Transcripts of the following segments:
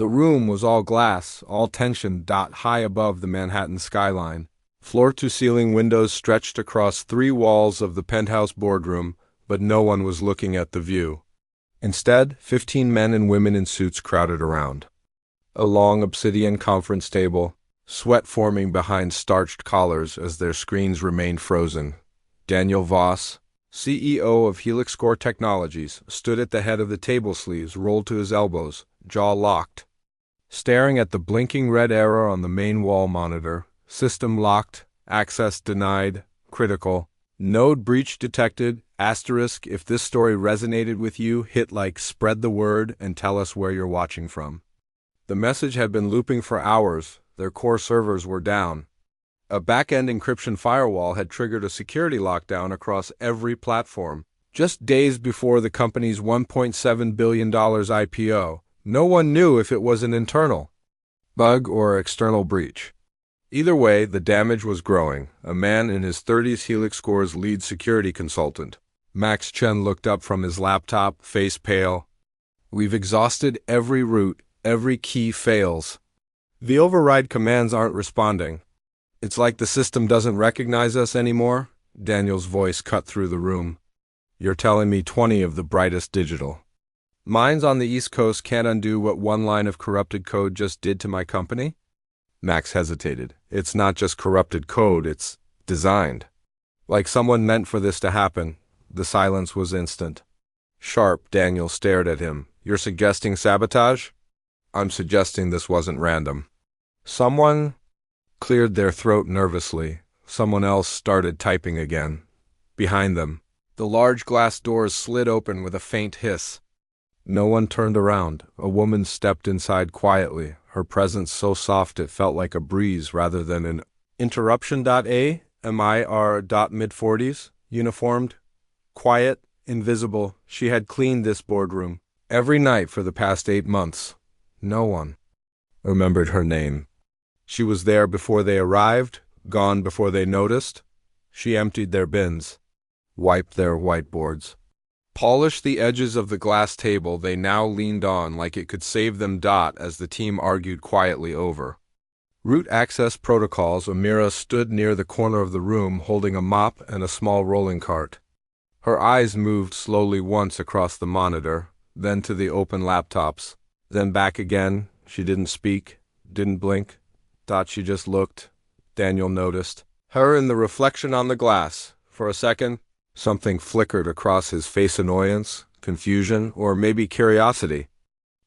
The room was all glass, all tensioned, high above the Manhattan skyline. Floor-to-ceiling windows stretched across 3 walls of the penthouse boardroom, but no one was looking at the view. Instead, 15 men and women in suits crowded around. A long obsidian conference table, sweat forming behind starched collars as their screens remained frozen. Daniel Voss, CEO of Helix Core Technologies, stood at the head of the table, sleeves rolled to his elbows, jaw locked. Staring at the blinking red error on the main wall monitor, system locked, access denied, critical, node breach detected, asterisk, if this story resonated with you, hit like, spread the word, and tell us where you're watching from. The message had been looping for hours, their core servers were down. A back-end encryption firewall had triggered a security lockdown across every platform. Just days before the company's $1.7 billion IPO, no one knew if it was an internal bug or external breach. Either way, the damage was growing. A man in his 30s, Helix Core's lead security consultant, Max Chen, looked up from his laptop, face pale. "We've exhausted every route, every key fails. The override commands aren't responding. It's like the system doesn't recognize us anymore." Daniel's voice cut through the room. "You're telling me 20 of the brightest digital minds on the East Coast can't undo what one line of corrupted code just did to my company?" Max hesitated. "It's not just corrupted code, it's designed. Like someone meant for this to happen." The silence was instant. Sharp, Daniel stared at him. "You're suggesting sabotage?" "I'm suggesting this wasn't random." Someone cleared their throat nervously. Someone else started typing again. Behind them, the large glass doors slid open with a faint hiss. No one turned around. A woman stepped inside quietly, her presence so soft it felt like a breeze rather than an interruption. Amira, mid-40s, uniformed, quiet, invisible. She had cleaned this boardroom every night for the past 8 months. No one remembered her name. She was there before they arrived, gone before they noticed. She emptied their bins, wiped their whiteboards, polished the edges of the glass table they now leaned on like it could save them. As the team argued quietly over root access protocols, Amira stood near the corner of the room holding a mop and a small rolling cart. Her eyes moved slowly once across the monitor, then to the open laptops, then back again. She didn't speak, didn't blink. She just looked. Daniel noticed her in the reflection on the glass. For a second, something flickered across his face: annoyance, confusion, or maybe curiosity.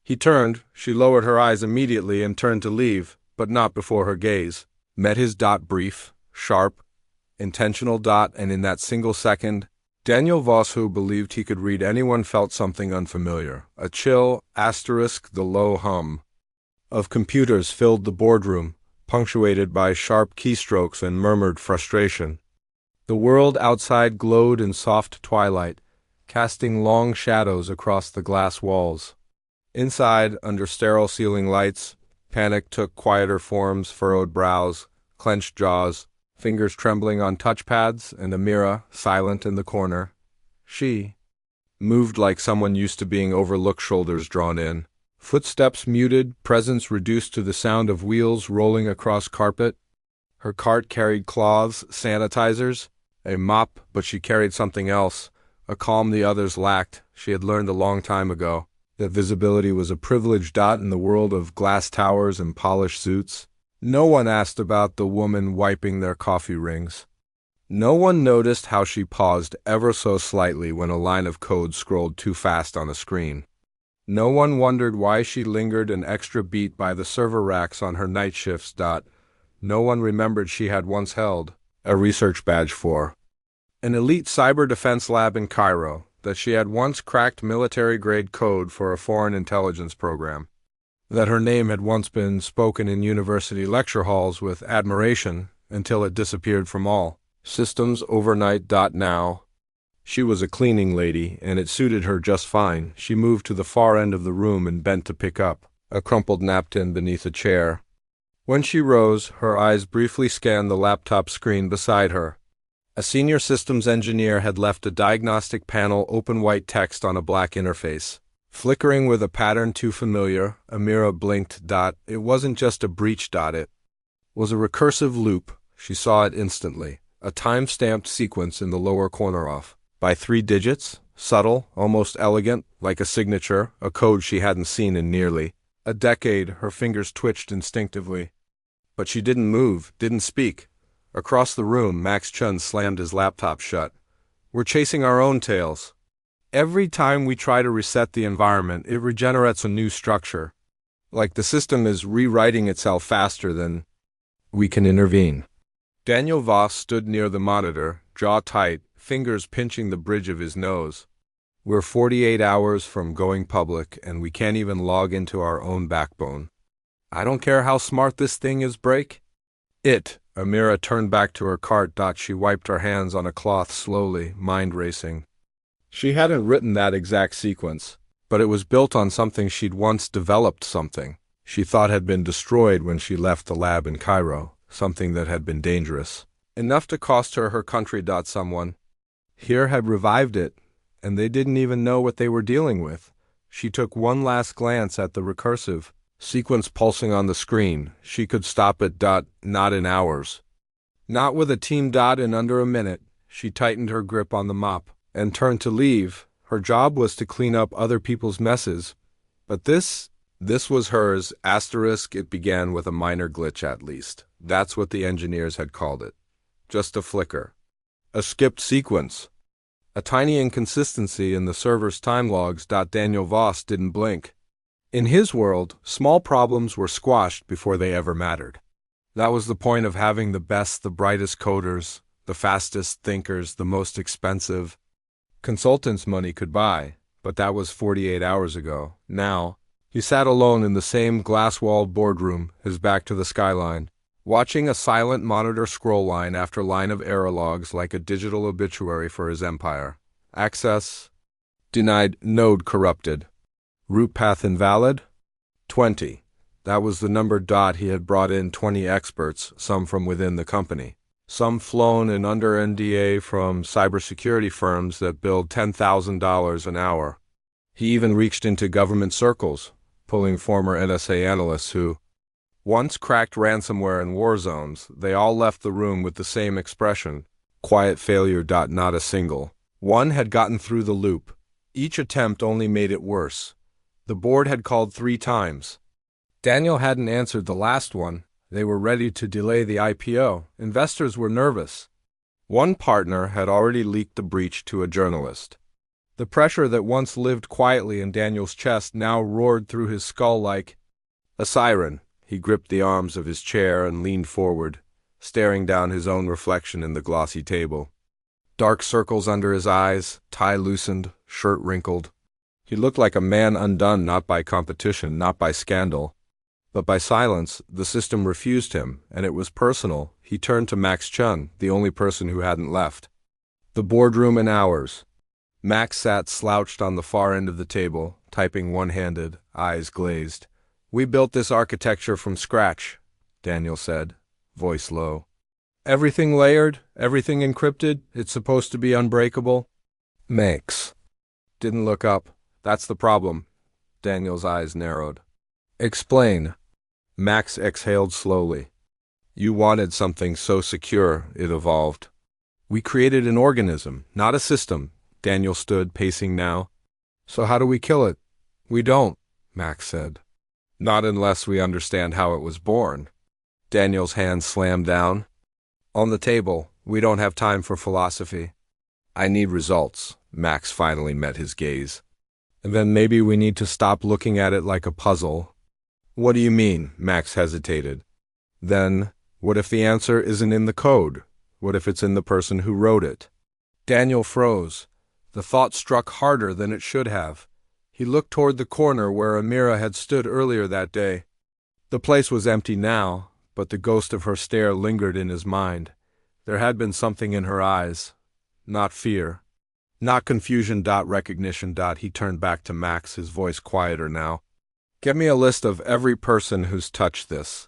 He turned. She lowered her eyes immediately and turned to leave, but not before her gaze met his. Brief, sharp, intentional. And in that single second, Daniel Voss, who believed he could read anyone, felt something unfamiliar. A chill, the low hum of computers filled the boardroom, punctuated by sharp keystrokes and murmured frustration. The world outside glowed in soft twilight, casting long shadows across the glass walls. Inside, under sterile ceiling lights, panic took quieter forms: furrowed brows, clenched jaws, fingers trembling on touchpads, and Amira, silent in the corner. She moved like someone used to being overlooked, shoulders drawn in. Footsteps muted, presence reduced to the sound of wheels rolling across carpet. Her cart carried cloths, sanitizers, a mop, but she carried something else, a calm the others lacked. She had learned a long time ago that visibility was a privilege. In the world of glass towers and polished suits, no one asked about the woman wiping their coffee rings. No one noticed how she paused ever so slightly when a line of code scrolled too fast on a screen. No one wondered why she lingered an extra beat by the server racks on her night shifts. No one remembered she had once held a research badge for an elite cyber defense lab in Cairo, that she had once cracked military-grade code for a foreign intelligence program, that her name had once been spoken in university lecture halls with admiration until it disappeared from all systems overnight. Now, she was a cleaning lady, and it suited her just fine. She moved to the far end of the room and bent to pick up a crumpled napkin beneath a chair. When she rose, her eyes briefly scanned the laptop screen beside her. A senior systems engineer had left a diagnostic panel, open white text on a black interface. Flickering with a pattern too familiar, Amira blinked. It wasn't just a breach. It was a recursive loop. She saw it instantly. A time-stamped sequence in the lower corner off by 3 digits, subtle, almost elegant, like a signature, a code she hadn't seen in nearly a decade. Her fingers twitched instinctively. But she didn't move, didn't speak. Across the room, Max Chun slammed his laptop shut. We're chasing our own tails. Every time we try to reset the environment, it regenerates a new structure. Like the system is rewriting itself faster than we can intervene. Daniel Voss stood near the monitor, jaw tight, fingers pinching the bridge of his nose. We're 48 hours from going public, and we can't even log into our own backbone. I don't care how smart this thing is, break it. Amira turned back to her cart. She wiped her hands on a cloth slowly, mind racing. She hadn't written that exact sequence, but it was built on something she'd once developed, something she thought had been destroyed when she left the lab in Cairo, something that had been dangerous, enough to cost her country. Someone here had revived it, and they didn't even know what they were dealing with. She took one last glance at the recursive sequence pulsing on the screen. She could stop it. Not in hours. Not with a team. In under a minute. She tightened her grip on the mop and turned to leave. Her job was to clean up other people's messes. But this was hers. It began with a minor glitch, at least. That's what the engineers had called it. Just a flicker. A skipped sequence. A tiny inconsistency in the server's time logs. Daniel Voss didn't blink. In his world, small problems were squashed before they ever mattered. That was the point of having the best, the brightest coders, the fastest thinkers, the most expensive consultants money could buy. But that was 48 hours ago. Now, he sat alone in the same glass-walled boardroom, his back to the skyline, watching a silent monitor scroll line after line of error logs like a digital obituary for his empire. Access denied, node corrupted. Root path invalid? 20. That was the number. He had brought in 20 experts, some from within the company, some flown in under NDA from cybersecurity firms that billed $10,000 an hour. He even reached into government circles, pulling former NSA analysts who once cracked ransomware in war zones. They all left the room with the same expression: quiet failure. Not a single one had gotten through the loop. Each attempt only made it worse. The board had called 3 times. Daniel hadn't answered the last one. They were ready to delay the IPO. Investors were nervous. One partner had already leaked the breach to a journalist. The pressure that once lived quietly in Daniel's chest now roared through his skull like a siren. He gripped the arms of his chair and leaned forward, staring down his own reflection in the glossy table. Dark circles under his eyes, tie loosened, shirt wrinkled. He looked like a man undone, not by competition, not by scandal, but by silence. The system refused him, and it was personal. He turned to Max Chun, the only person who hadn't left the boardroom in hours. Max sat slouched on the far end of the table, typing one-handed, eyes glazed. "We built this architecture from scratch," Daniel said, voice low. "Everything layered, everything encrypted. It's supposed to be unbreakable." Max didn't look up. "That's the problem." Daniel's eyes narrowed. "Explain." Max exhaled slowly. "You wanted something so secure, it evolved. We created an organism, not a system." Daniel stood, pacing now. "So how do we kill it?" "We don't," Max said. "Not unless we understand how it was born." Daniel's hand slammed down on the table. "We don't have time for philosophy. I need results." Max finally met his gaze. "And then maybe we need to stop looking at it like a puzzle." "What do you mean?" Max hesitated. "Then, what if the answer isn't in the code? What if it's in the person who wrote it?" Daniel froze. The thought struck harder than it should have. He looked toward the corner where Amira had stood earlier that day. The place was empty now, but the ghost of her stare lingered in his mind. There had been something in her eyes. Not fear. Not confusion. Recognition. He turned back to Max, his voice quieter now. "Get me a list of every person who's touched this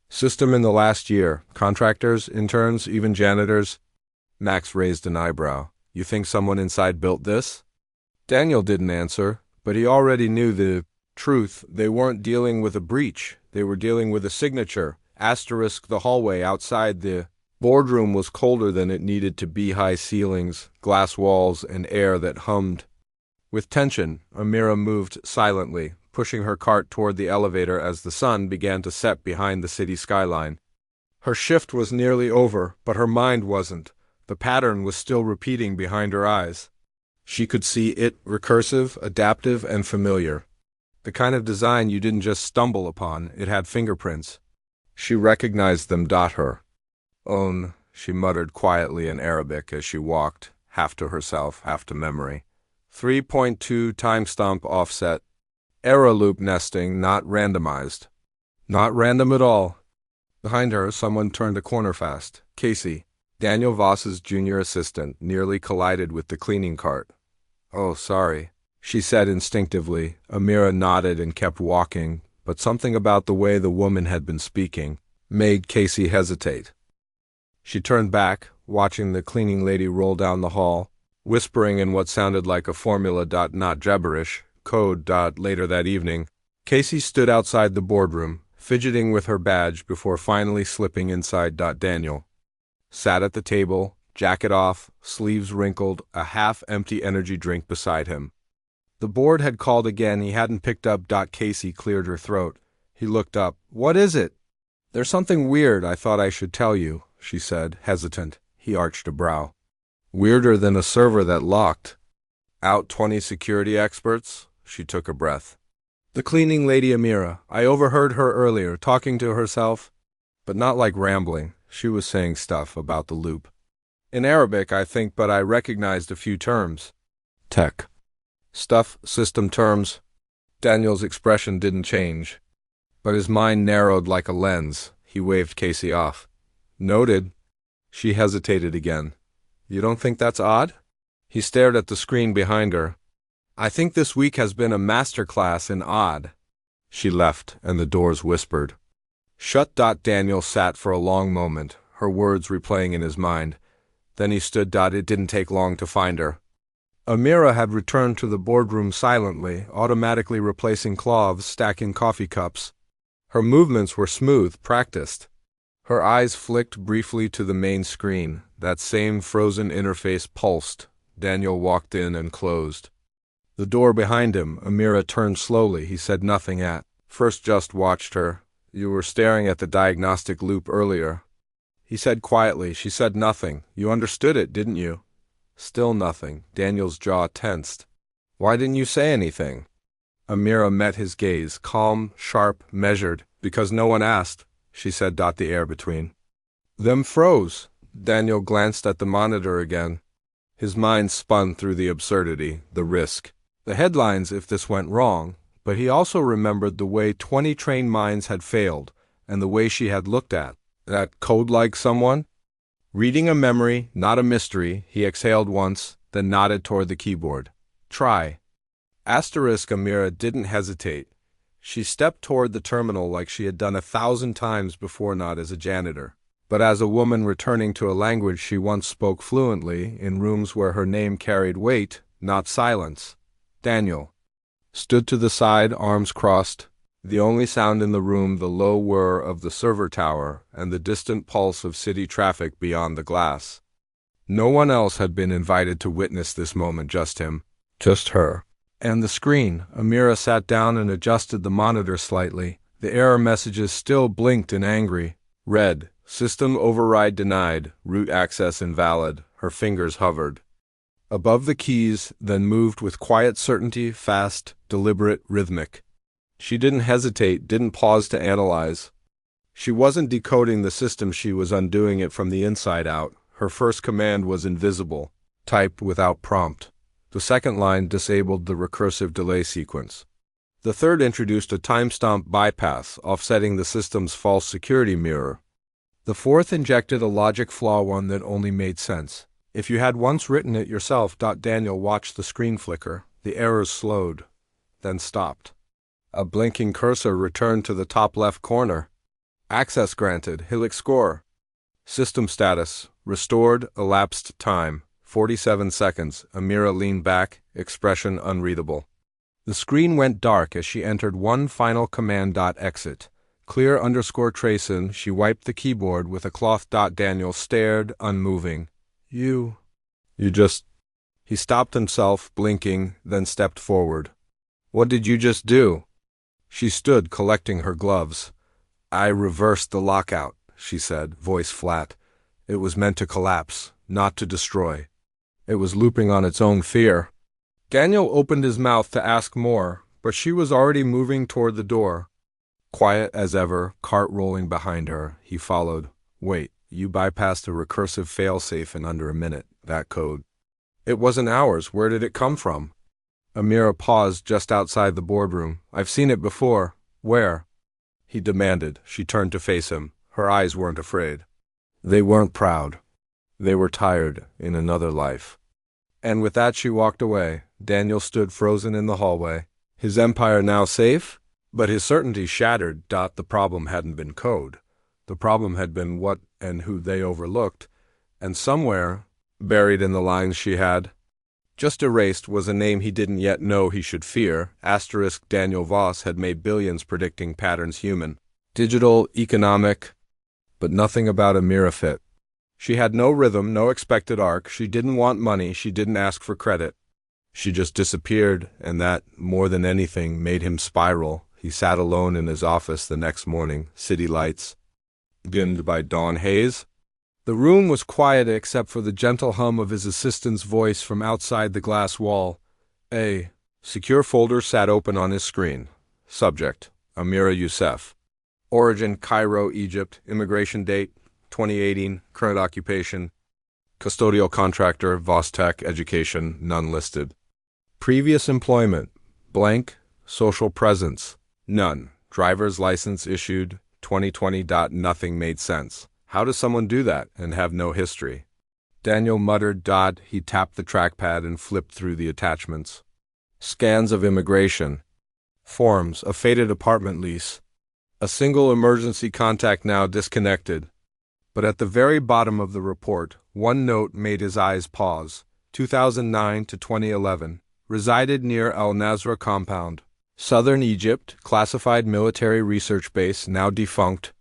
system in the last year. Contractors, interns, even janitors." Max raised an eyebrow. "You think someone inside built this?" Daniel didn't answer, But he already knew the truth. They weren't dealing with a breach. They were dealing with a signature. Asterisk the hallway outside the boardroom was colder than it needed to be. High ceilings, glass walls, and air that hummed. With tension, Amira moved silently, pushing her cart toward the elevator as the sun began to set behind the city skyline. Her shift was nearly over, but her mind wasn't. The pattern was still repeating behind her eyes. She could see it, recursive, adaptive, and familiar. The kind of design you didn't just stumble upon, it had fingerprints. She recognized them. Her own, she muttered quietly in Arabic as she walked, half to herself, half to memory. 3.2 timestamp offset. Error loop nesting not randomized. Not random at all. Behind her, someone turned a corner fast. Casey, Daniel Voss's junior assistant, nearly collided with the cleaning cart. Oh, sorry, she said instinctively. Amira nodded and kept walking, but something about the way the woman had been speaking made Casey hesitate. She turned back, watching the cleaning lady roll down the hall, whispering in what sounded like a formula. Not gibberish, code. Later that evening, Casey stood outside the boardroom, fidgeting with her badge before finally slipping inside. Daniel sat at the table, jacket off, sleeves wrinkled, a half-empty energy drink beside him. The board had called again. He hadn't picked up. Casey cleared her throat. He looked up. What is it? There's something weird I thought I should tell you, she said, hesitant. He arched a brow. Weirder than a server that locked. Out 20 security experts? She took a breath. The cleaning lady Amira. I overheard her earlier, talking to herself, but not like rambling. She was saying stuff about the loop. In Arabic, I think, but I recognized a few terms. Tech. Stuff, system terms. Daniel's expression didn't change, but his mind narrowed like a lens. He waved Casey off. Noted. She hesitated again. You don't think that's odd? He stared at the screen behind her. I think this week has been a masterclass in odd. She left, and the doors whispered. Shut. Daniel sat for a long moment, her words replaying in his mind. Then he stood. It didn't take long to find her. Amira had returned to the boardroom silently, automatically replacing cloths, stacking coffee cups. Her movements were smooth, practiced. Her eyes flicked briefly to the main screen. That same frozen interface pulsed. Daniel walked in and closed. The door behind him, Amira turned slowly. He said nothing at first, just watched her. You were staring at the diagnostic loop earlier. He said quietly. She said nothing. You understood it, didn't you? Still nothing. Daniel's jaw tensed. Why didn't you say anything? Amira met his gaze, calm, sharp, measured. Because no one asked, she said. The air between them froze. Daniel glanced at the monitor again. His mind spun through the absurdity, the risk, the headlines if this went wrong, but he also remembered the way 20 trained minds had failed, and the way she had looked at that code like someone. Reading a memory, not a mystery, he exhaled once, then nodded toward the keyboard. Try. Asterisk. Amira didn't hesitate. She stepped toward the terminal like she had done 1,000 times before, not as a janitor, but as a woman returning to a language she once spoke fluently in rooms where her name carried weight, not silence. Daniel stood to the side, arms crossed. The only sound in the room, the low whir of the server tower and the distant pulse of city traffic beyond the glass. No one else had been invited to witness this moment, just him, just her. And the screen. Amira sat down and adjusted the monitor slightly. The error messages still blinked in angry red. System override denied, root access invalid. Her fingers hovered above the keys, then moved with quiet certainty, fast, deliberate, rhythmic. She didn't hesitate, didn't pause to analyze. She wasn't decoding the system, she was undoing it from the inside out. Her first command was invisible, typed without prompt. The second line disabled the recursive delay sequence. The third introduced a timestamp bypass, offsetting the system's false security mirror. The fourth injected a logic flaw, one that only made sense if you had once written it yourself. Daniel watched the screen flicker. The errors slowed, then stopped. A blinking cursor returned to the top left corner. Access granted. Helix score. System status. Restored. Elapsed time. 47 seconds. Amira leaned back, expression unreadable. The screen went dark as she entered one final command. Exit. Clear _ Tracin. She wiped the keyboard with a cloth. Daniel stared, unmoving. You just... He stopped himself, blinking, then stepped forward. What did you just do? She stood, collecting her gloves. I reversed the lockout, she said, voice flat. It was meant to collapse, not to destroy. It was looping on its own fear. Daniel opened his mouth to ask more, but she was already moving toward the door. Quiet as ever, cart rolling behind her, he followed. Wait, you bypassed a recursive failsafe in under a minute, that code. It wasn't ours. Where did it come from? Amira paused just outside the boardroom. I've seen it before. Where? He demanded. She turned to face him. Her eyes weren't afraid. They weren't proud. They were tired, in another life. And with that she walked away. Daniel stood frozen in the hallway. His empire now safe? But his certainty shattered. The problem hadn't been code. The problem had been what and who they overlooked. And somewhere, buried in the lines she had, just erased, was a name he didn't yet know he should fear. * Daniel Voss had made billions predicting patterns human, digital, economic, but nothing about Amira fit. She had no rhythm, no expected arc. She didn't want money. She didn't ask for credit. She just disappeared, and that, more than anything, made him spiral. He sat alone in his office the next morning, city lights, dimmed by dawn haze. The room was quiet except for the gentle hum of his assistant's voice from outside the glass wall. A secure folder sat open on his screen. Subject: Amira Youssef. Origin: Cairo, Egypt. Immigration date: 2018. Current occupation: custodial contractor, Voss Tech. Education: none listed. Previous employment: blank. Social presence: none. Driver's license issued 2020. Nothing made sense. How does someone do that and have no history? Daniel muttered. He tapped the trackpad and flipped through the attachments. Scans of immigration. Forms, a faded apartment lease. A single emergency contact now disconnected. But at the very bottom of the report, one note made his eyes pause. 2009 to 2011. Resided near Al Nazra compound. Southern Egypt, classified military research base, now defunct.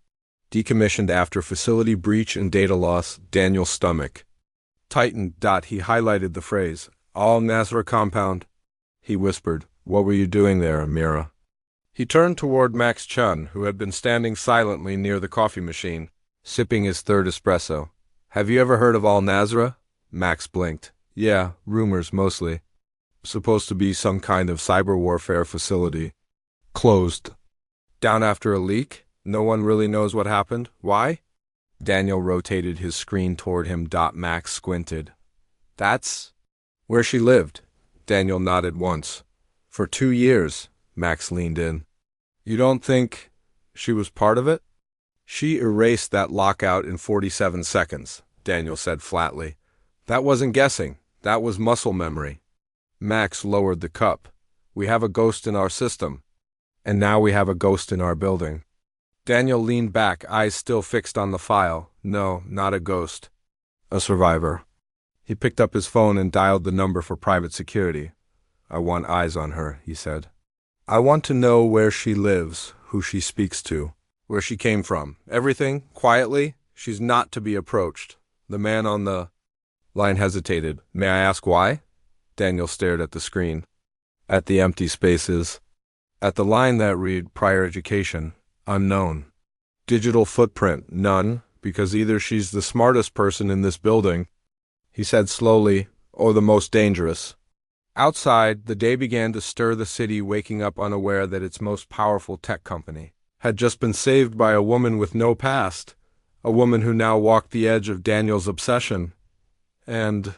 Decommissioned after facility breach and data loss. Daniel's stomach tightened. He highlighted the phrase, Al Nazra compound. He whispered, What were you doing there, Amira? He turned toward Max Chun, who had been standing silently near the coffee machine, sipping his third espresso. Have you ever heard of Al Nazra? Max blinked. Yeah, rumors mostly. Supposed to be some kind of cyber warfare facility. Closed. Down after a leak? No one really knows what happened. Why? Daniel rotated his screen toward him. Max squinted. That's where she lived. Daniel nodded once. For 2 years. Max leaned in. You don't think she was part of it? She erased that lockout in 47 seconds, Daniel said flatly. That wasn't guessing. That was muscle memory. Max lowered the cup. We have a ghost in our system. And now we have a ghost in our building. Daniel leaned back, eyes still fixed on the file. No, not a ghost. A survivor. He picked up his phone and dialed the number for private security. I want eyes on her, he said. I want to know where she lives, who she speaks to, where she came from. Everything, quietly. She's not to be approached. The man on the line hesitated. May I ask why? Daniel stared at the screen. At the empty spaces. At the line that read, prior education. Unknown. Digital footprint, none, because either she's the smartest person in this building, he said slowly, or the most dangerous. Outside, the day began to stir the city, waking up unaware that its most powerful tech company had just been saved by a woman with no past, a woman who now walked the edge of Daniel's obsession. And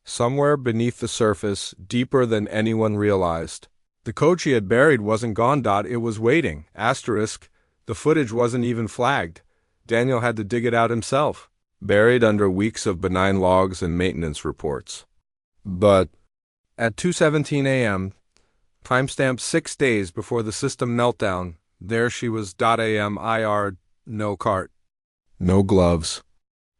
somewhere beneath the surface, deeper than anyone realized, the code she had buried wasn't gone. It was waiting. The footage wasn't even flagged. Daniel had to dig it out himself, buried under weeks of benign logs and maintenance reports. But at 2:17 a.m., timestamp 6 days before the system meltdown, there she was. Amir, no cart, no gloves.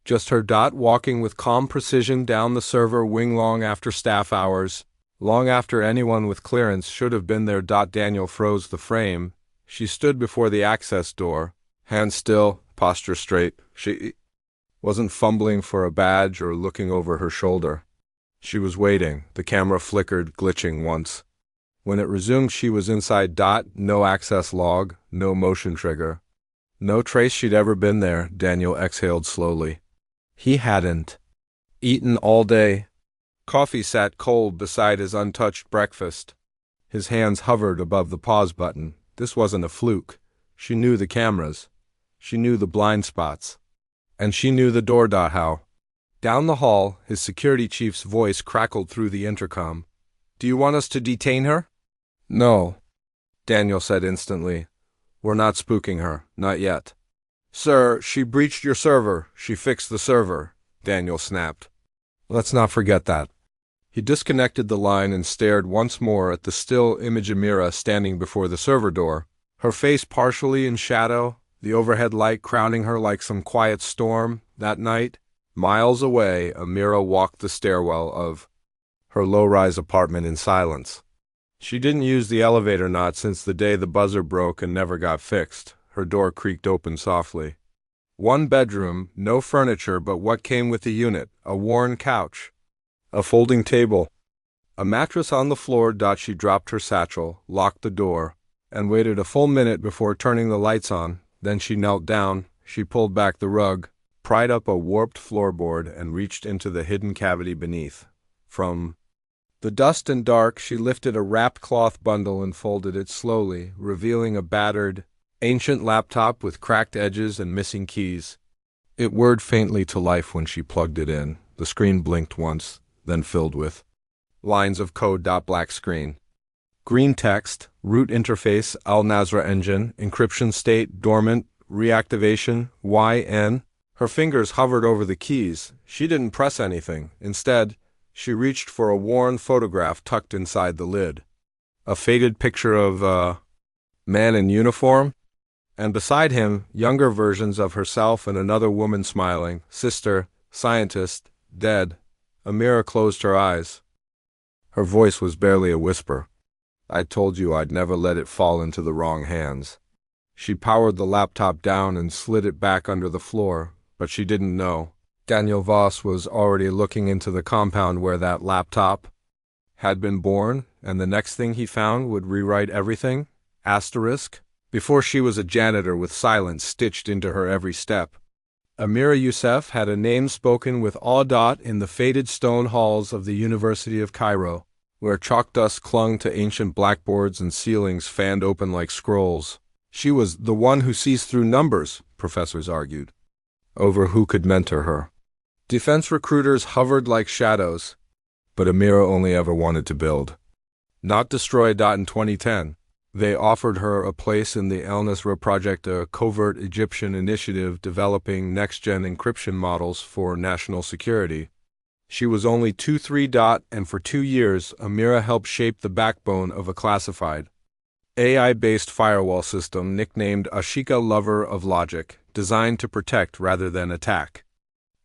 Just her. Walking with calm precision down the server wing long after staff hours, Long after anyone with clearance should have been there. Daniel froze the frame. She stood before the access door, hands still, posture straight. She wasn't fumbling for a badge or looking over her shoulder. She was waiting. The camera flickered, glitching once. When it resumed, she was inside. No access log, no motion trigger. No trace she'd ever been there. Daniel exhaled slowly. He hadn't eaten all day. Coffee sat cold beside his untouched breakfast. His hands hovered above the pause button. This wasn't a fluke. She knew the cameras. She knew the blind spots. And she knew the door. How? Down the hall, his security chief's voice crackled through the intercom. "Do you want us to detain her?" "No," Daniel said instantly. "We're not spooking her. Not yet." "Sir, she breached your server. She fixed the server," Daniel snapped. "Let's not forget that." He disconnected the line and stared once more at the still image Amira standing before the server door, her face partially in shadow, the overhead light crowning her like some quiet storm. That night, miles away, Amira walked the stairwell of her low-rise apartment in silence. She didn't use the elevator, not since the day the buzzer broke and never got fixed. Her door creaked open softly. One bedroom, no furniture but what came with the unit, a worn couch, a folding table, a mattress on the floor. She dropped her satchel, locked the door, and waited a full minute before turning the lights on. Then she knelt down. She pulled back the rug, pried up a warped floorboard, and reached into the hidden cavity beneath. From the dust and dark, she lifted a wrapped cloth bundle and folded it slowly, revealing a battered, ancient laptop with cracked edges and missing keys. It whirred faintly to life when she plugged it in. The screen blinked once, then filled with lines of code. Black screen. Green text, root interface, Al-Nazra engine, encryption state, dormant, reactivation, YN. Her fingers hovered over the keys. She didn't press anything. Instead, she reached for a worn photograph tucked inside the lid. A faded picture of a man in uniform, and beside him, younger versions of herself and another woman smiling. Sister, scientist, dead. Amira closed her eyes. Her voice was barely a whisper. "I told you I'd never let it fall into the wrong hands." She powered the laptop down and slid it back under the floor, but she didn't know. Daniel Voss was already looking into the compound where that laptop had been born, and the next thing he found would rewrite everything. Asterisk. Before she was a janitor with silence stitched into her every step. Amira Youssef had a name spoken with awe. In the faded stone halls of the University of Cairo, where chalk dust clung to ancient blackboards and ceilings fanned open like scrolls. She was the one who sees through numbers, professors argued, over who could mentor her. Defense recruiters hovered like shadows, but Amira only ever wanted to build, not destroy. In 2010, they offered her a place in the Al-Nazra project, a covert Egyptian initiative developing next-gen encryption models for national security. She was only 23. And for 2 years, Amira helped shape the backbone of a classified, AI-based firewall system nicknamed Ashika Lover of Logic, designed to protect rather than attack.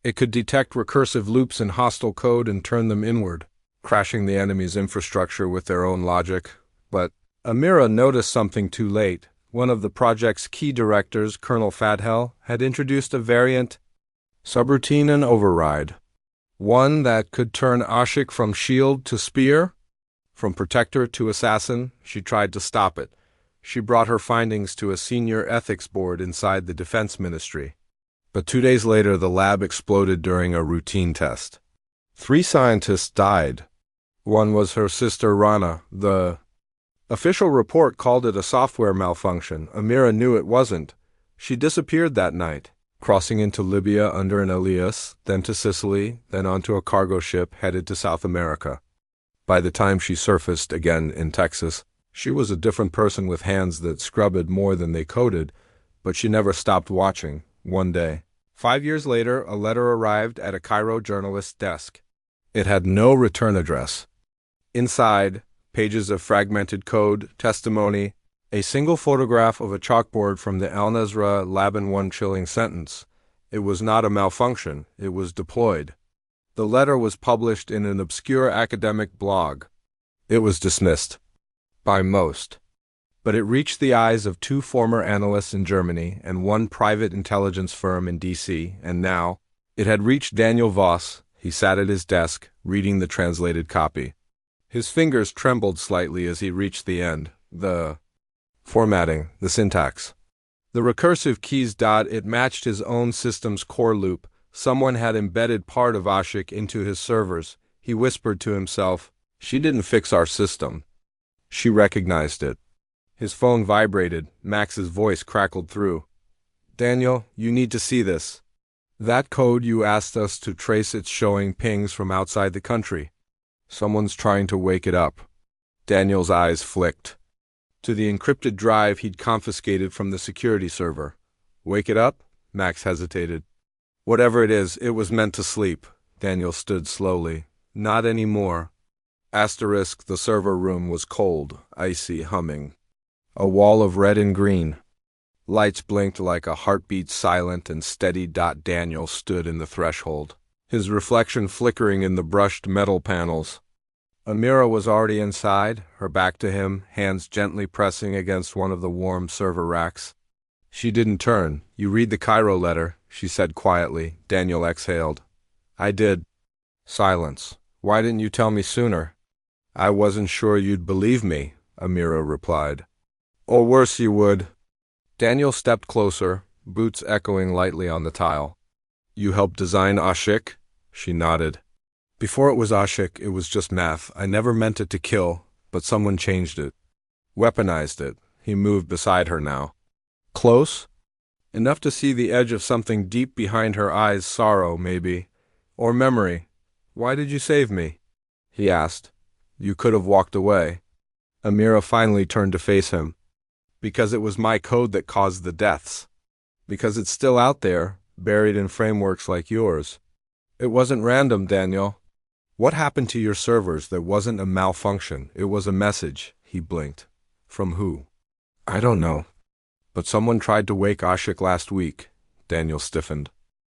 It could detect recursive loops in hostile code and turn them inward, crashing the enemy's infrastructure with their own logic. But Amira noticed something too late. One of the project's key directors, Colonel Fadhel, had introduced a variant, subroutine and override. One that could turn Ashik from shield to spear, from protector to assassin. She tried to stop it. She brought her findings to a senior ethics board inside the Defense Ministry. But 2 days later, the lab exploded during a routine test. 3 scientists died. One was her sister Rana. The official report called it a software malfunction. Amira knew it wasn't. She disappeared that night, crossing into Libya under an alias, then to Sicily, then onto a cargo ship headed to South America. By the time she surfaced again in Texas, she was a different person with hands that scrubbed more than they coded, but she never stopped watching. One day, 5 years later, a letter arrived at a Cairo journalist's desk. It had no return address. Inside, pages of fragmented code, testimony, a single photograph of a chalkboard from the Al-Nazra lab, and one chilling sentence. It was not a malfunction, it was deployed. The letter was published in an obscure academic blog. It was dismissed. By most. But it reached the eyes of two former analysts in Germany and one private intelligence firm in D.C., and now it had reached Daniel Voss. He sat at his desk, reading the translated copy. His fingers trembled slightly as he reached the end. The formatting, the syntax. The recursive keys. It matched his own system's core loop. Someone had embedded part of Ashik into his servers. He whispered to himself, "She didn't fix our system. She recognized it." His phone vibrated. Max's voice crackled through. "Daniel, you need to see this. That code you asked us to trace, it's showing pings from outside the country. Someone's trying to wake it up." Daniel's eyes flicked to the encrypted drive he'd confiscated from the security server. "Wake it up?" Max hesitated. "Whatever it is, it was meant to sleep." Daniel stood slowly. "Not anymore." Asterisk, the server room was cold, icy, humming. A wall of red and green. Lights blinked like a heartbeat, silent and steady. Daniel stood in the threshold, his reflection flickering in the brushed metal panels. Amira was already inside, her back to him, hands gently pressing against one of the warm server racks. She didn't turn. "You read the Cairo letter," she said quietly. Daniel exhaled. "I did." Silence. "Why didn't you tell me sooner?" "I wasn't sure you'd believe me," Amira replied. "Or worse, you would." Daniel stepped closer, boots echoing lightly on the tile. "You helped design Ashik?" She nodded. "Before it was Ashik, it was just math. I never meant it to kill, but someone changed it. Weaponized it." He moved beside her now. "Close? Enough to see the edge of something deep behind her eyes. Sorrow, maybe. Or memory. Why did you save me?" he asked. "You could have walked away." Amira finally turned to face him. "Because it was my code that caused the deaths. Because it's still out there, buried in frameworks like yours. It wasn't random, Daniel. What happened to your servers? There wasn't a malfunction. It was a message." He blinked. "From who?" "I don't know. But someone tried to wake Ashik last week." Daniel stiffened.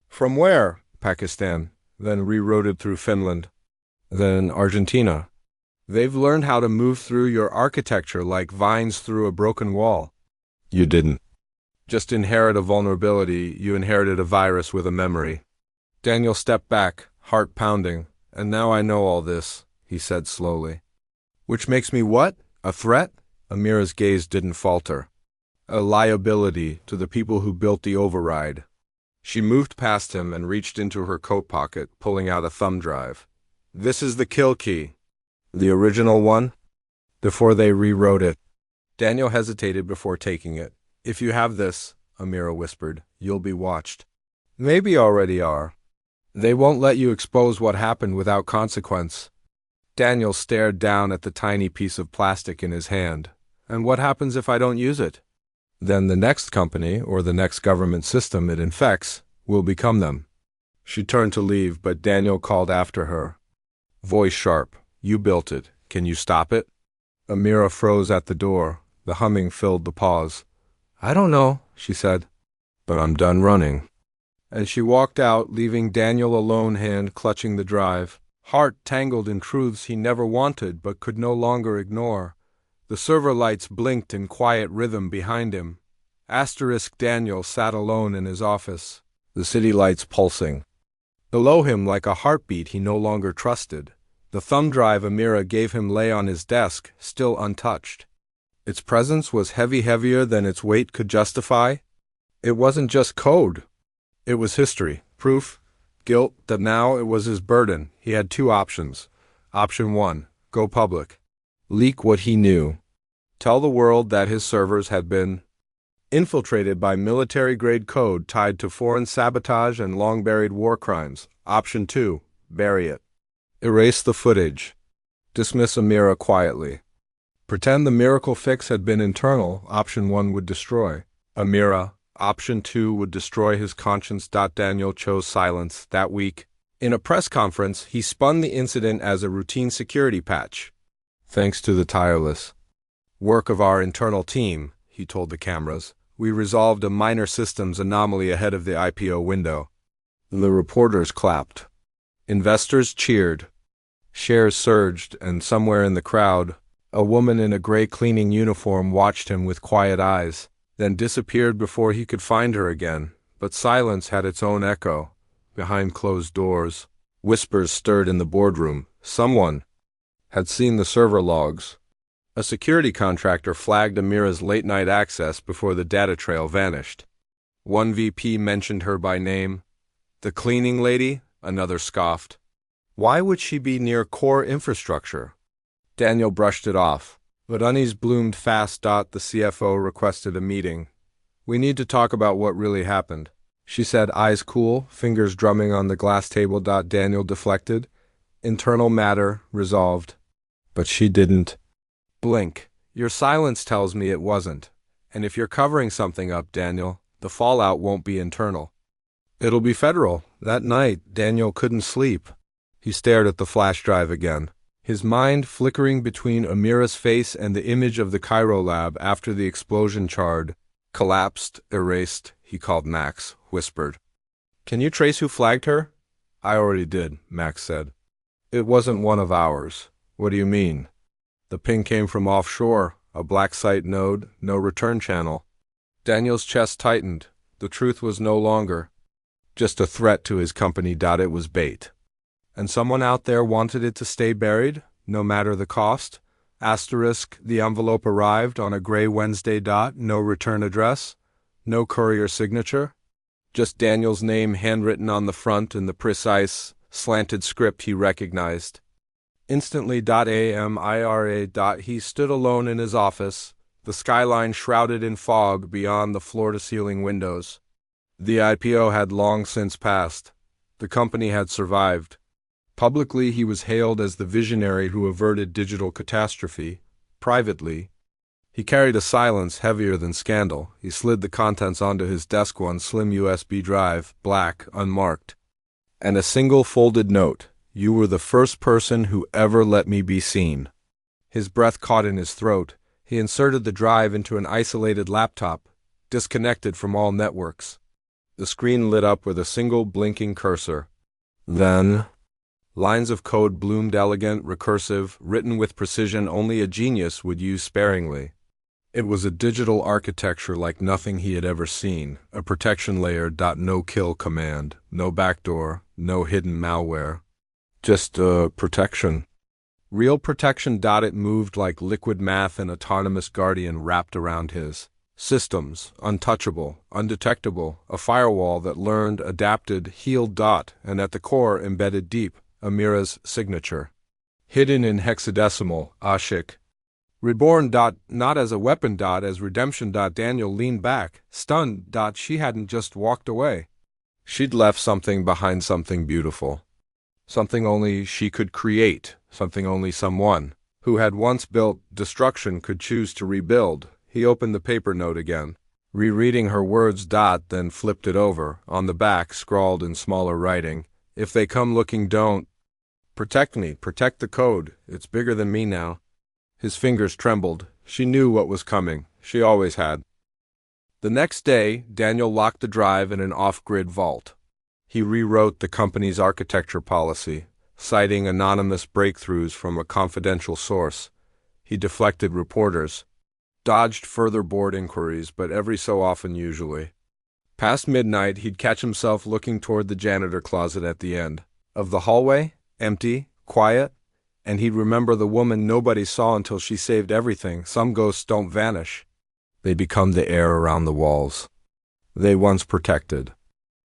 "From where?" "Pakistan. Then rerouted through Finland. Then Argentina. They've learned how to move through your architecture like vines through a broken wall." "You didn't just inherit a vulnerability, you inherited a virus with a memory." Daniel stepped back, heart pounding. "And now I know all this," he said slowly. "Which makes me what? A threat?" Amira's gaze didn't falter. "A liability to the people who built the override." She moved past him and reached into her coat pocket, pulling out a thumb drive. "This is the kill key." "The original one?" "Before they rewrote it." Daniel hesitated before taking it. "If you have this," Amira whispered, "you'll be watched." "Maybe already are. They won't let you expose what happened without consequence." Daniel stared down at the tiny piece of plastic in his hand. "And what happens if I don't use it?" "Then the next company, or the next government system it infects, will become them." She turned to leave, but Daniel called after her. Voice sharp. "You built it. Can you stop it?" Amira froze at the door. The humming filled the pause. "I don't know," she said. "But I'm done running." And she walked out, leaving Daniel alone, hand clutching the drive, heart tangled in truths he never wanted but could no longer ignore. The server lights blinked in quiet rhythm behind him. Daniel sat alone in his office, the city lights pulsing. Below him, like a heartbeat he no longer trusted, the thumb drive Amira gave him lay on his desk, still untouched. Its presence was heavier than its weight could justify. It wasn't just code. It was history, proof, guilt, that now it was his burden. He had two options. Option 1, go public. Leak what he knew. Tell the world that his servers had been infiltrated by military-grade code tied to foreign sabotage and long-buried war crimes. Option 2, bury it. Erase the footage. Dismiss Amira quietly. Pretend the miracle fix had been internal. Option 1 would destroy Amira. Option 2 would destroy his conscience. Daniel chose silence. That week, in a press conference, he spun the incident as a routine security patch. "Thanks to the tireless work of our internal team," he told the cameras, "we resolved a minor systems anomaly ahead of the IPO window." The reporters clapped. Investors cheered. Shares surged, and somewhere in the crowd, a woman in a gray cleaning uniform watched him with quiet eyes, then disappeared before he could find her again. But silence had its own echo. Behind closed doors, whispers stirred in the boardroom. Someone had seen the server logs. A security contractor flagged Amira's late-night access before the data trail vanished. One VP mentioned her by name. The cleaning lady? Another scoffed. Why would she be near core infrastructure? Daniel brushed it off, but unease bloomed fast. The CFO requested a meeting. We need to talk about what really happened, she said, eyes cool, fingers drumming on the glass table. Daniel deflected. Internal matter, resolved. But she didn't blink. Your silence tells me it wasn't. And if you're covering something up, Daniel, the fallout won't be internal. It'll be federal. That night, Daniel couldn't sleep. He stared at the flash drive again, his mind flickering between Amira's face and the image of the Cairo lab after the explosion. Charred, collapsed, erased. He called Max, whispered. Can you trace who flagged her? I already did, Max said. It wasn't one of ours. What do you mean? The ping came from offshore, a black site node, no return channel. Daniel's chest tightened. The truth was no longer just a threat to his company. It was bait. And someone out there wanted it to stay buried, no matter the cost. The envelope arrived on a gray Wednesday. No return address, no courier signature. Just Daniel's name handwritten on the front in the precise, slanted script he recognized. Instantly. Amira. He stood alone in his office, the skyline shrouded in fog beyond the floor-to-ceiling windows. The IPO had long since passed. The company had survived. Publicly, he was hailed as the visionary who averted digital catastrophe. Privately, he carried a silence heavier than scandal. He slid the contents onto his desk, one slim USB drive, black, unmarked, and a single folded note. You were the first person who ever let me be seen. His breath caught in his throat. He inserted the drive into an isolated laptop, disconnected from all networks. The screen lit up with a single blinking cursor. Then, lines of code bloomed, elegant, recursive, written with precision only a genius would use sparingly. It was a digital architecture like nothing he had ever seen, a protection layer. No kill command, no backdoor, no hidden malware. Just protection. Real protection. It moved like liquid math, an autonomous guardian wrapped around his systems, untouchable, undetectable, a firewall that learned, adapted, healed. And at the core, embedded deep, Amira's signature. Hidden in hexadecimal, Ashik. Reborn. Not as a weapon. As redemption. Daniel leaned back, stunned. She hadn't just walked away. She'd left something behind, something beautiful. Something only she could create, something only someone who had once built destruction could choose to rebuild. He opened the paper note again, rereading her words. Then flipped it over. On the back, scrawled in smaller writing, if they come looking, don't protect me, protect the code. It's bigger than me now. His fingers trembled. She knew what was coming. She always had. The next day, Daniel locked the drive in an off-grid vault. He rewrote the company's architecture policy, citing anonymous breakthroughs from a confidential source. He deflected reporters, dodged further board inquiries, but every so often, usually past midnight, he'd catch himself looking toward the janitor closet at the end of the hallway, empty, quiet, and he'd remember the woman nobody saw until she saved everything. Some ghosts don't vanish. They become the air around the walls they once protected.